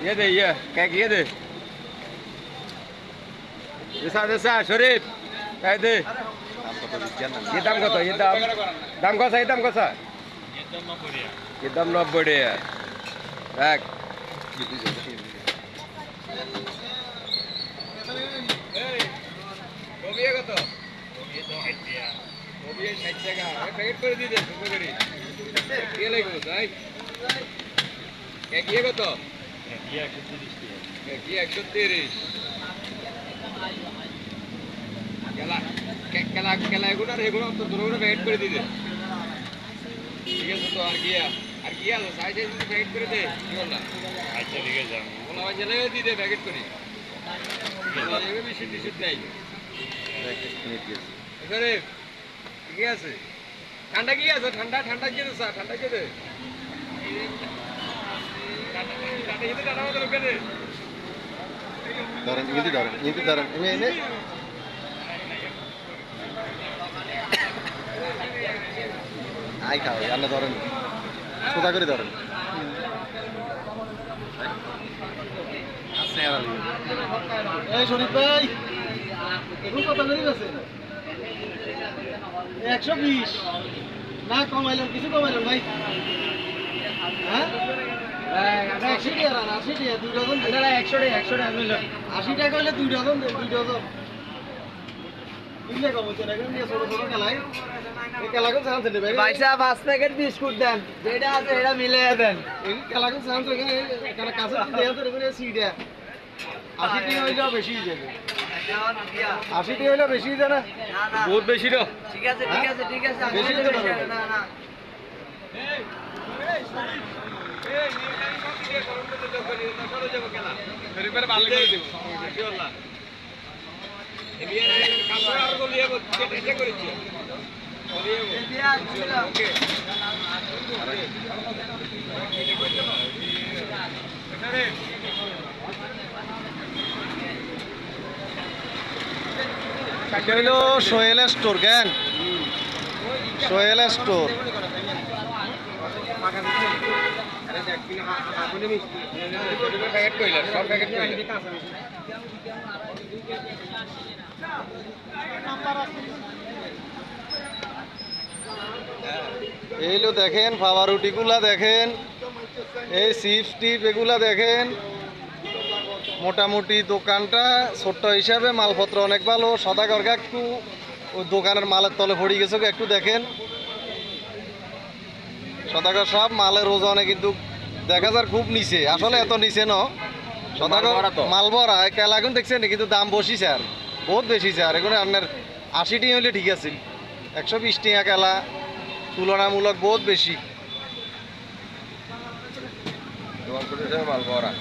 ये दे ये क्या किए दे ये शरीफ क्या दे ये दाम कत ये दाम कसा ये दाम कसा ये दाम 90 টাকা কত কবি 60 টাকা প্যাকেট করে দিয়ে দে সুপারি কি লাগবে তাই কি কত কি 130 কেলা কেলা কেলা এগুলো তো দুটো প্যাকেট করে দিয়ে দে ঠিক আছে তো আর কি আছে সাইজে প্যাকেট করে দে কি বললা আচ্ছা ঠিক আছে বলা হয় জেলে দিয়ে দে প্যাকেট করে এবে বেশি ডিসিট নাই এবারে কি আছে ঠান্ডা কি আছে ঠান্ডা ঠান্ডা কি আছে ঠান্ডা কি আছে ঠান্ডা এটা ঠান্ডা মতো লোকে দে ধরেন এনে আই খাও রান্না ধরেন সোজা করে ধরেন এই শরীফ ভাই এখন কত করে গেছে 120 না কমাইলাম কিছু কমাইলাম ভাই হ্যাঁ 80 টাকা 80 টাকা 2 ডজন 100 টাকা হইল 80 টাকা হইলে 2 ডজন 2 ডজন কিনলে কম হচ্ছে না কেন ছোট ছোট খেলাই এই খেলাগুলো চান্স দেবে ভাই সাহেব 5 প্যাকেট বিস্কুট দেন যেটা আছে এটা মিলিয়ে দেন এই খেলাগুলো চান্স এখানে এখানে কাছে দেয়া তো এখানে সিডা 80 টাকা হইলে বেশি হয়ে যাবে 80 টাকা হইলে বেশি হয়ে যায় না বহুত বেশি রে ঠিক আছে বেশি হতে পারবে না না এটা হলো সোহেল স্টোর কেন সোহেল স্টোর প্যাকেট কইলা সব প্যাকেট কইলা এইগুলো দেখেন ফাওয়া রুটিগুলা দেখেন এই চিপস টিপ এগুলা দেখেন মোটামুটি দোকানটা ছোট্ট হিসাবে মালপত্র অনেক ভালো সদাগরকে একটু ওই দোকানের মালের তলে পড়ে গেছে একটু দেখেন সদাগর সব মালের ওজনে কিন্তু দেখা যার খুব নিচে আসলে এত নিচে ন সদাগর মাল ভরা কেলাগুন দেখছেন কিন্তু দাম বসিছে আর বহুত বেশি আর এগুলো আপনার 80 টাকা হইলে ঠিক আছে 120 টাকা কেলা তুলনামূলক বহুত বেশি মাল ভরা